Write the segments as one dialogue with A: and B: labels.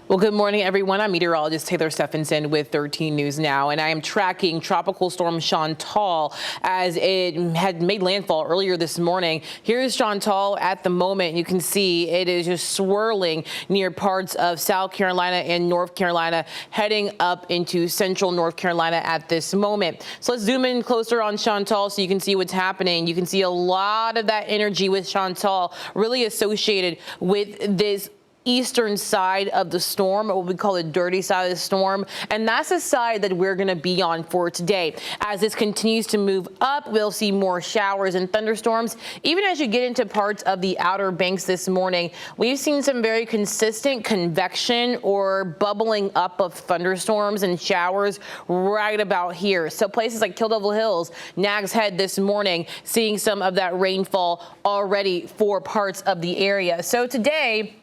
A: Well, good morning, everyone. I'm meteorologist Taylor Stephenson with 13 News Now, and I am tracking Tropical Storm Chantal as it had made landfall earlier this morning. Here's Chantal at the moment. You can see it is just swirling near parts of South Carolina and North Carolina, heading up into central North Carolina at this moment. So let's zoom in closer on Chantal so you can see what's happening. You can see a lot of that energy with Chantal really associated with this eastern side of the storm, what we call the dirty side of the storm. And that's the side that we're going to be on for today. As this continues to move up, we'll see more showers and thunderstorms. Even as you get into parts of the Outer Banks this morning, we've seen some very consistent convection or bubbling up of thunderstorms and showers right about here. So places like Kill Devil Hills, Nags Head this morning, seeing some of that rainfall already for parts of the area. So today,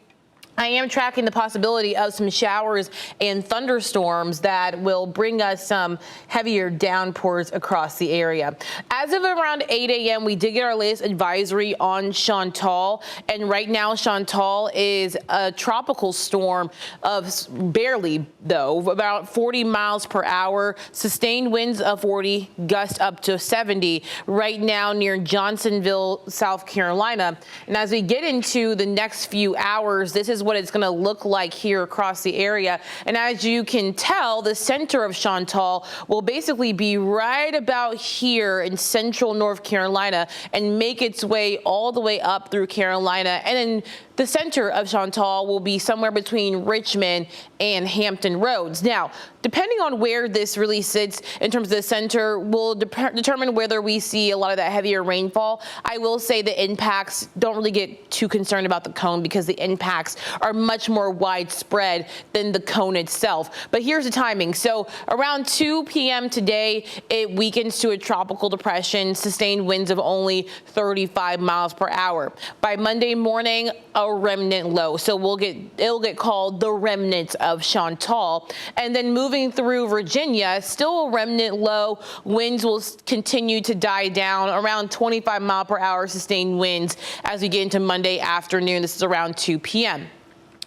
A: I am tracking the possibility of some showers and thunderstorms that will bring us some heavier downpours across the area. As of around 8 a.m., we did get our latest advisory on Chantal, and right now Chantal is a tropical storm of barely, though, about 40 miles per hour, sustained winds of 40, gust up to 70 right now near Johnsonville, South Carolina. And as we get into the next few hours, this is what it's going to look like here across the area. And as you can tell, the center of Chantal will basically be right about here in central North Carolina and make its way all the way up through Carolina. And then the center of Chantal will be somewhere between Richmond and Hampton Roads. Now, depending on where this really sits in terms of the center will determine whether we see a lot of that heavier rainfall. I will say the impacts, don't really get too concerned about the cone because the impacts are much more widespread than the cone itself. But here's the timing. So around 2 p.m. today, it weakens to a tropical depression, sustained winds of only 35 miles per hour. By Monday morning, a remnant low. So it'll get called the remnants of Chantal. And then moving through Virginia, still a remnant low. Winds will continue to die down around 25 mile per hour sustained winds as we get into Monday afternoon. This is around 2 p.m.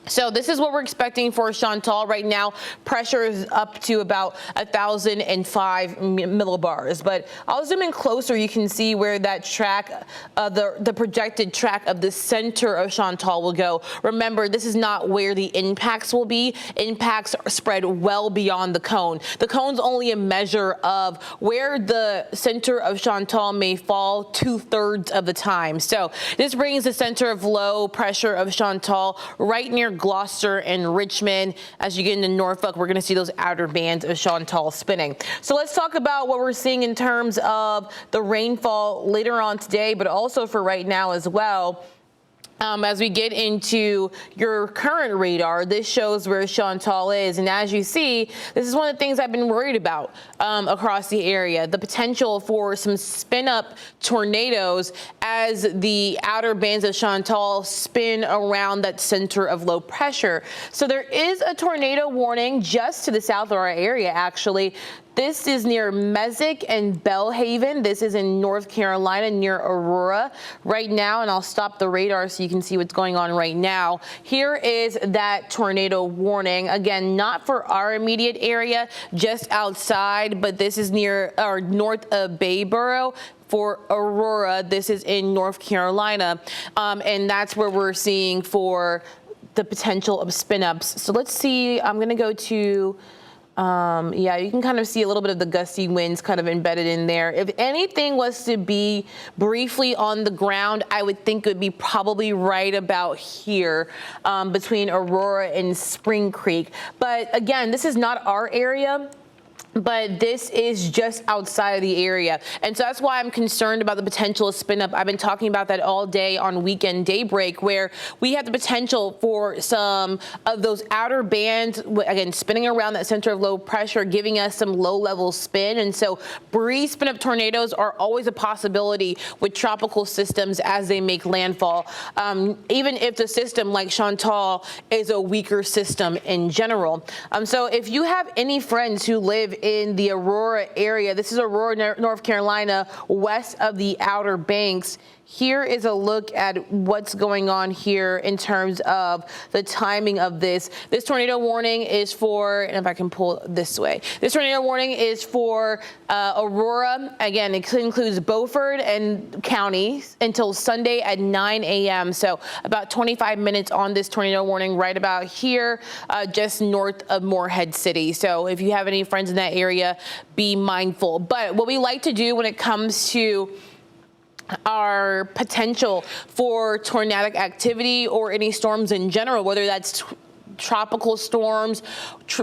A: So this is what we're expecting for Chantal right now. Pressure is up to about 1,005 millibars. But I'll zoom in closer. You can see where that track, the projected track of the center of Chantal will go. Remember, this is not where the impacts will be. Impacts are spread well beyond the cone. The cone's only a measure of where the center of Chantal may fall 2/3 of the time. So this brings the center of low pressure of Chantal right near Gloucester and Richmond. As you get into Norfolk, we're going to see those outer bands of Chantal spinning. So let's talk about what we're seeing in terms of the rainfall later on today, but also for right now as well. As we get into your current radar, this shows where Chantal is. And as you see, this is one of the things I've been worried about across the area, the potential for some spin-up tornadoes as the outer bands of Chantal spin around that center of low pressure. So there is a tornado warning just to the south of our area, actually. This is near Mesick and Belhaven. This is in North Carolina near Aurora right now. And I'll stop the radar so you can see what's going on right now. Here is that tornado warning. Again, not for our immediate area, just outside, but this is near or north of Bayboro. For Aurora, this is in North Carolina. And that's where we're seeing for the potential of spin-ups. So let's see, I'm going to go to yeah, you can kind of see a little bit of the gusty winds kind of embedded in there. If anything was to be briefly on the ground, I would think it would be probably right about here between Aurora and Spring Creek. But again, this is not our area. But this is just outside of the area. And so that's why I'm concerned about the potential of spin up. I've been talking about that all day on Weekend Daybreak, where we have the potential for some of those outer bands, again, spinning around that center of low pressure, giving us some low level spin. And so breeze spin up tornadoes are always a possibility with tropical systems as they make landfall, even if the system like Chantal is a weaker system in general. So if you have any friends who live in the Aurora area, this is Aurora, North Carolina, west of the Outer Banks. Here is a look at what's going on here in terms of the timing of this. This tornado warning is for, and if I can pull this way, this tornado warning is for Aurora. Again, it includes Beaufort and counties until Sunday at 9 a.m. So about 25 minutes on this tornado warning right about here, just north of Morehead City. So if you have any friends in that area, be mindful. But what we like to do when it comes to our potential for tornadic activity or any storms in general, whether that's tropical storms,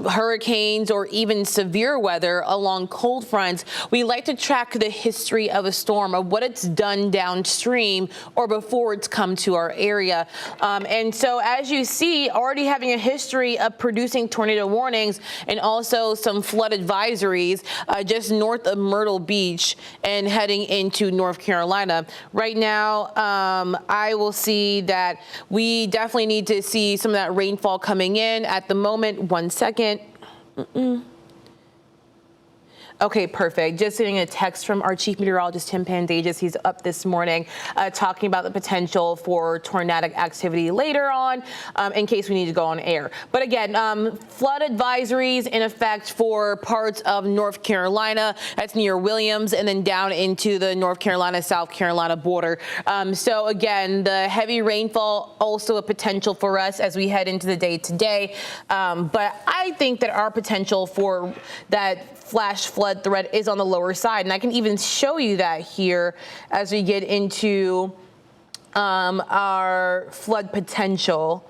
A: hurricanes, or even severe weather along cold fronts, we like to track the history of a storm, of what it's done downstream or before it's come to our area. And so as you see, already having a history of producing tornado warnings and also some flood advisories just north of Myrtle Beach and heading into North Carolina. Right now, I will see that we definitely need to see some of that rainfall coming in at the moment. 1 second. Okay, perfect. Just getting a text from our chief meteorologist, Tim Pandages. He's up this morning talking about the potential for tornadic activity later on in case we need to go on air. But again, flood advisories in effect for parts of North Carolina. That's near Williams and then down into the North Carolina, South Carolina border. So again, the heavy rainfall also a potential for us as we head into the day today. But I think that our potential for that flash flood threat is on the lower side. And I can even show you that here as we get into our flood potential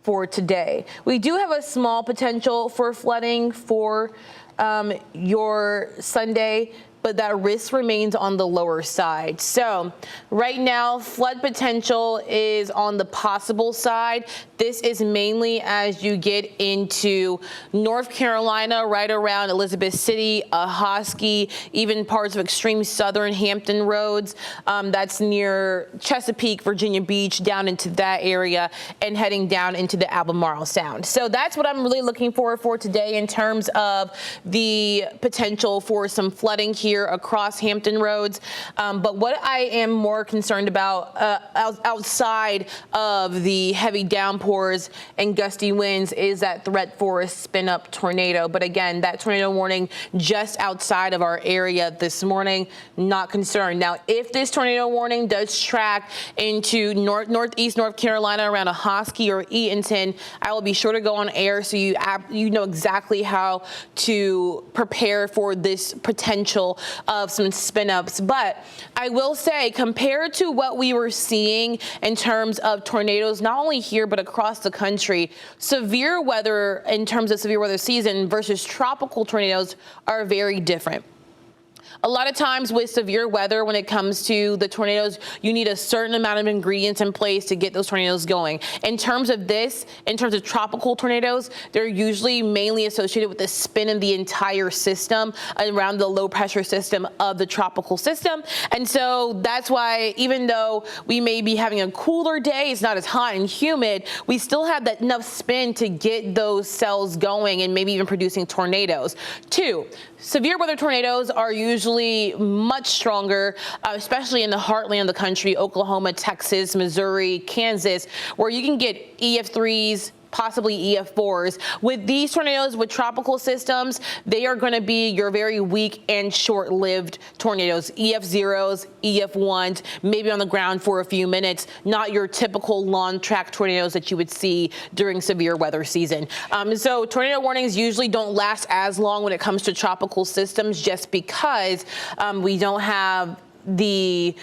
A: for today. We do have a small potential for flooding for your Sunday, but that risk remains on the lower side. So right now, flood potential is on the possible side. This is mainly as you get into North Carolina, right around Elizabeth City, Ahoskie, even parts of extreme southern Hampton Roads. That's near Chesapeake, Virginia Beach, down into that area and heading down into the Albemarle Sound. So that's what I'm really looking for today in terms of the potential for some flooding here across Hampton Roads. But what I am more concerned about outside of the heavy downpours and gusty winds is that threat for a spin-up tornado. But again, that tornado warning just outside of our area this morning, not concerned. Now, if this tornado warning does track into northeast North Carolina around Ahoskie or Eatonton, I will be sure to go on air so you know exactly how to prepare for this potential of some spin-ups. But I will say, compared to what we were seeing in terms of tornadoes, not only here but across the country, severe weather in terms of severe weather season versus tropical tornadoes are very different. A lot of times with severe weather, when it comes to the tornadoes, you need a certain amount of ingredients in place to get those tornadoes going. In terms of this, in terms of tropical tornadoes, they're usually mainly associated with the spin of the entire system around the low pressure system of the tropical system. And so that's why even though we may be having a cooler day, it's not as hot and humid, we still have that enough spin to get those cells going and maybe even producing tornadoes. 2, severe weather tornadoes are usually much stronger, especially in the heartland of the country, Oklahoma, Texas, Missouri, Kansas, where you can get EF3s, possibly EF4s. With these tornadoes, with tropical systems, they are going to be your very weak and short-lived tornadoes. EF0s, EF1s, maybe on the ground for a few minutes, not your typical long-track tornadoes that you would see during severe weather season. So tornado warnings usually don't last as long when it comes to tropical systems just because we don't have the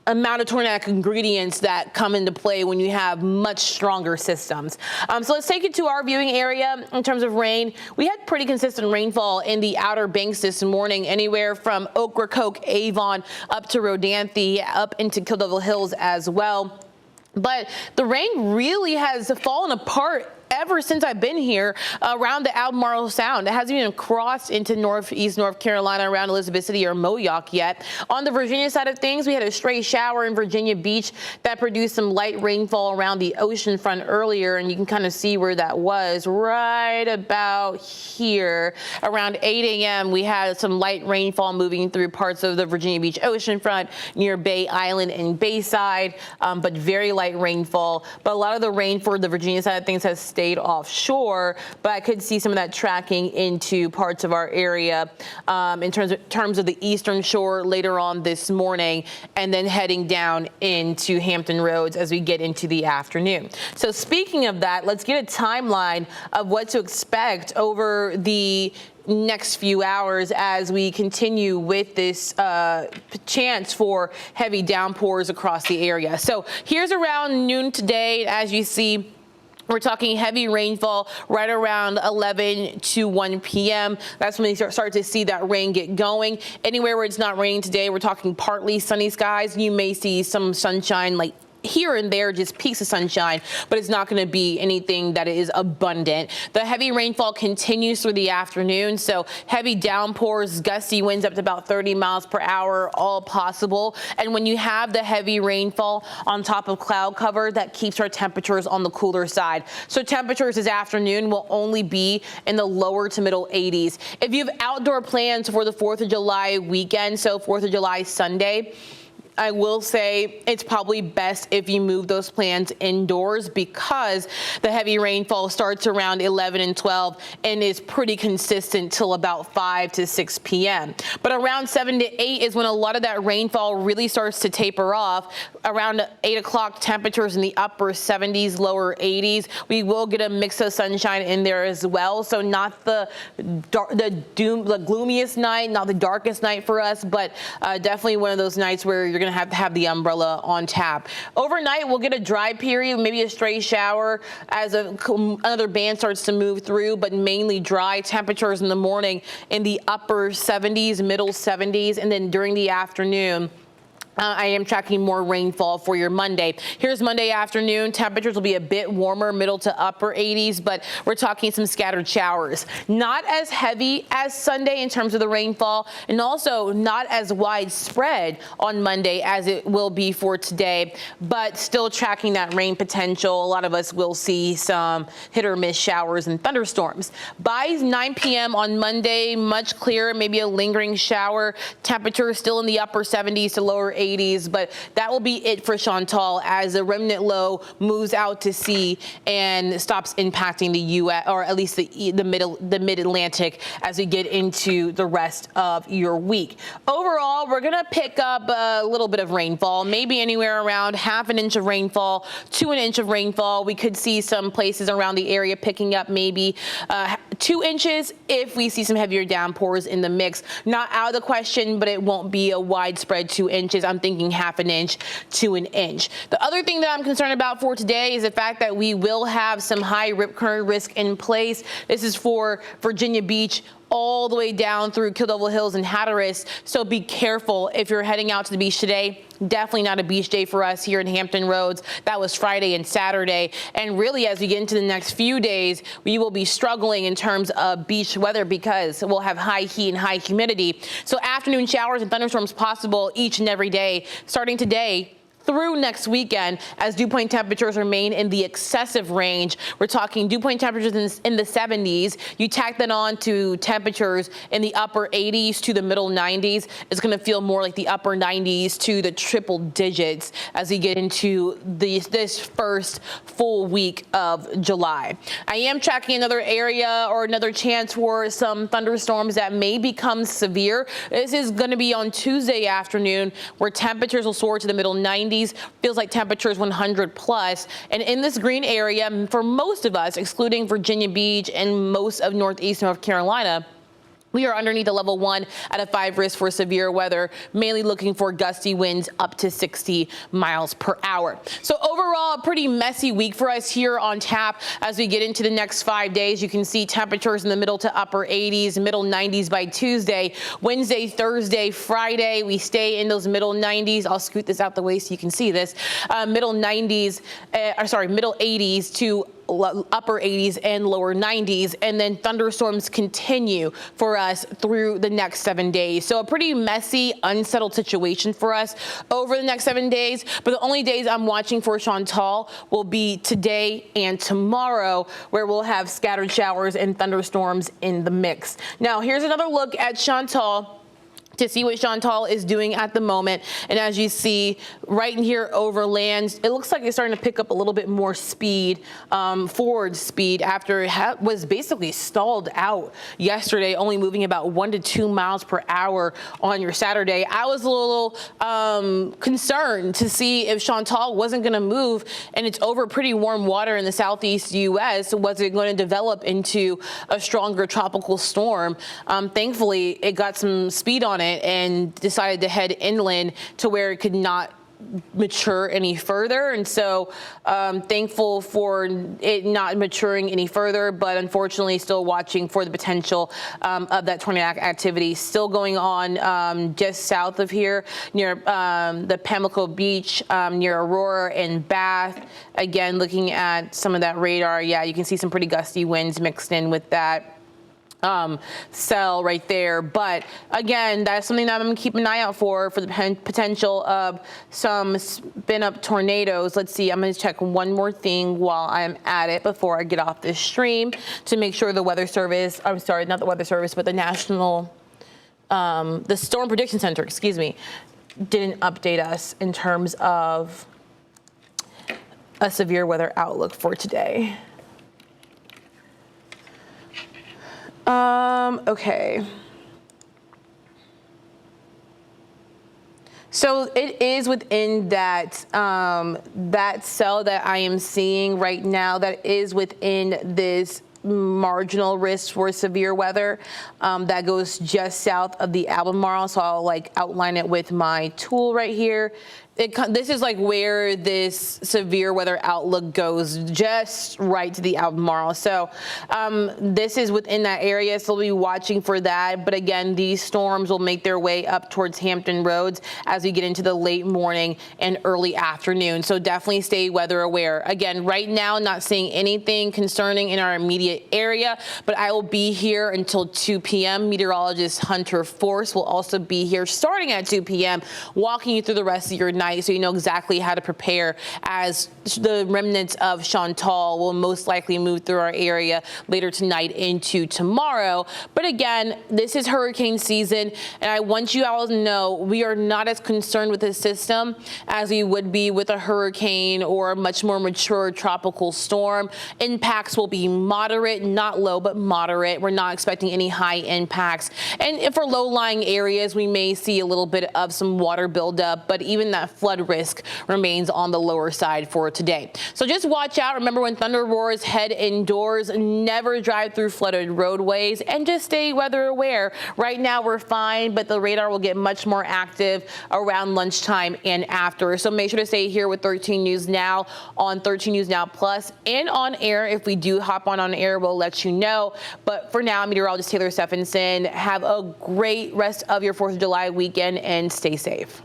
A: amount of tornadic ingredients that come into play when you have much stronger systems. So let's take it to our viewing area in terms of rain. We had pretty consistent rainfall in the Outer Banks this morning, anywhere from Ocracoke, Avon, up to Rodanthe, up into Kill Devil Hills as well. But the rain really has fallen apart ever since I've been here around the Albemarle Sound. It hasn't even crossed into northeast North Carolina around Elizabeth City or Moyock yet. On the Virginia side of things, we had a stray shower in Virginia Beach that produced some light rainfall around the ocean front earlier, and you can kind of see where that was right about here. Around 8 a.m., we had some light rainfall moving through parts of the Virginia Beach oceanfront near Bay Island and Bayside, but very light rainfall. But a lot of the rain for the Virginia side of things has stayed offshore, but I could see some of that tracking into parts of our area in terms of the eastern shore later on this morning, and then heading down into Hampton Roads as we get into the afternoon. So speaking of that, let's get a timeline of what to expect over the next few hours as we continue with this chance for heavy downpours across the area. So here's around noon today. As you see, we're talking heavy rainfall right around 11 to 1 p.m. That's when you start to see that rain get going. Anywhere where it's not raining today, we're talking partly sunny skies. You may see some sunshine like here and there, just peaks of sunshine, but it's not going to be anything that is abundant. The heavy rainfall continues through the afternoon, so heavy downpours, gusty winds up to about 30 miles per hour, all possible. And when you have the heavy rainfall on top of cloud cover, that keeps our temperatures on the cooler side. So temperatures this afternoon will only be in the lower to middle 80s. If you have outdoor plans for the 4th of July weekend, so 4th of July Sunday, I will say it's probably best if you move those plans indoors because the heavy rainfall starts around 11 and 12 and is pretty consistent till about 5 to 6 p.m. But around 7 to 8 is when a lot of that rainfall really starts to taper off. Around 8 o'clock, temperatures in the upper 70s, lower 80s. We will get a mix of sunshine in there as well. So not the gloomiest night, not the darkest night for us, but definitely one of those nights where you're going to have the umbrella on tap. Overnight, we'll get a dry period, maybe a stray shower as another band starts to move through, but mainly dry. Temperatures in the morning in the upper 70s, middle 70s, and then during the afternoon, I am tracking more rainfall for your Monday. Here's Monday afternoon. Temperatures will be a bit warmer, middle to upper 80s, but we're talking some scattered showers. Not as heavy as Sunday in terms of the rainfall, and also not as widespread on Monday as it will be for today, but still tracking that rain potential. A lot of us will see some hit or miss showers and thunderstorms. By 9 p.m. on Monday, much clearer, maybe a lingering shower. Temperatures still in the upper 70s to lower 80s. But that will be it for Chantal as the remnant low moves out to sea and stops impacting the U.S. or at least the mid-Atlantic as we get into the rest of your week. Overall, we're going to pick up a little bit of rainfall, maybe anywhere around half an inch of rainfall to an inch of rainfall. We could see some places around the area picking up maybe 2 inches if we see some heavier downpours in the mix. Not out of the question, but it won't be a widespread 2 inches. I'm thinking half an inch to an inch. The other thing that I'm concerned about for today is the fact that we will have some high rip current risk in place. This is for Virginia Beach all the way down through Kill Devil Hills and Hatteras. So be careful if you're heading out to the beach today. Definitely not a beach day for us here in Hampton Roads. That was Friday and Saturday. And really, as we get into the next few days, we will be struggling in terms of beach weather because we'll have high heat and high humidity. So afternoon showers and thunderstorms possible each and every day, starting today through next weekend as dew point temperatures remain in the excessive range. We're talking dew point temperatures in the 70s. You tack that on to temperatures in the upper 80s to the middle 90s. It's going to feel more like the upper 90s to the triple digits as we get into this first full week of July. I am tracking another area or another chance for some thunderstorms that may become severe. This is going to be on Tuesday afternoon where temperatures will soar to the middle 90s. Feels like temperatures 100 plus. And in this green area, for most of us, excluding Virginia Beach and most of northeast North Carolina, we are underneath a level 1 out of 5 risk for severe weather, mainly looking for gusty winds up to 60 miles per hour. So overall, a pretty messy week for us here on tap as we get into the next 5 days. You can see temperatures in the middle to upper 80s, middle 90s by Tuesday. Wednesday, Thursday, Friday, we stay in those middle 90s. I'll scoot this out the way so you can see this. Middle 80s to upper 80s and lower 90s, and then thunderstorms continue for us through the next 7 days. So a pretty messy, unsettled situation for us over the next 7 days. But the only days I'm watching for Chantal will be today and tomorrow, where we'll have scattered showers and thunderstorms in the mix. Now, here's another look at Chantal to see what Chantal is doing at the moment. And as you see right in here over land, it looks like it's starting to pick up a little bit more speed, forward speed, after it was basically stalled out yesterday, only moving about 1 to 2 miles per hour on your Saturday. I was a little concerned to see if Chantal wasn't going to move, and it's over pretty warm water in the southeast U.S. Was it going to develop into a stronger tropical storm? Thankfully, it got some speed on it and decided to head inland to where it could not mature any further. And so thankful for it not maturing any further, but unfortunately still watching for the potential of that tornadic activity still going on just south of here near the Pamlico Beach, near Aurora and Bath. Again, looking at some of that radar, yeah, you can see some pretty gusty winds mixed in with that cell right there. But again, that's something that I'm going to keep an eye out for the potential of some spin up tornadoes. Let's see, I'm going to check one more thing while I'm at it before I get off this stream to make sure the weather service, I'm sorry, not the weather service, but the national, the Storm Prediction Center, excuse me, didn't update us in terms of a severe weather outlook for today. Okay. So it is within that that cell that I am seeing right now, that is within this marginal risk for severe weather that goes just south of the Albemarle. So I'll like outline it with my tool right here. This is like where this severe weather outlook goes, just right to the Albemarle. So this is within that area, so we'll be watching for that. But again, these storms will make their way up towards Hampton Roads as we get into the late morning and early afternoon. So definitely stay weather aware. Again, right now, not seeing anything concerning in our immediate area, but I will be here until 2 p.m. Meteorologist Hunter Force will also be here starting at 2 p.m., walking you through the rest of your night, so you know exactly how to prepare, as the remnants of Chantal will most likely move through our area later tonight into tomorrow. But again, this is hurricane season, and I want you all to know we are not as concerned with this system as we would be with a hurricane or a much more mature tropical storm. Impacts will be moderate, not low, but moderate. We're not expecting any high impacts. And if for low-lying areas, we may see a little bit of some water buildup, but even that flood risk remains on the lower side for today. So just watch out. Remember, when thunder roars, head indoors, never drive through flooded roadways, and just stay weather aware. Right now we're fine, but the radar will get much more active around lunchtime and after. So make sure to stay here with 13 News Now on 13 News Now Plus and on air. If we do hop on air, we'll let you know. But for now, meteorologist Taylor Stephenson, have a great rest of your 4th of July weekend and stay safe.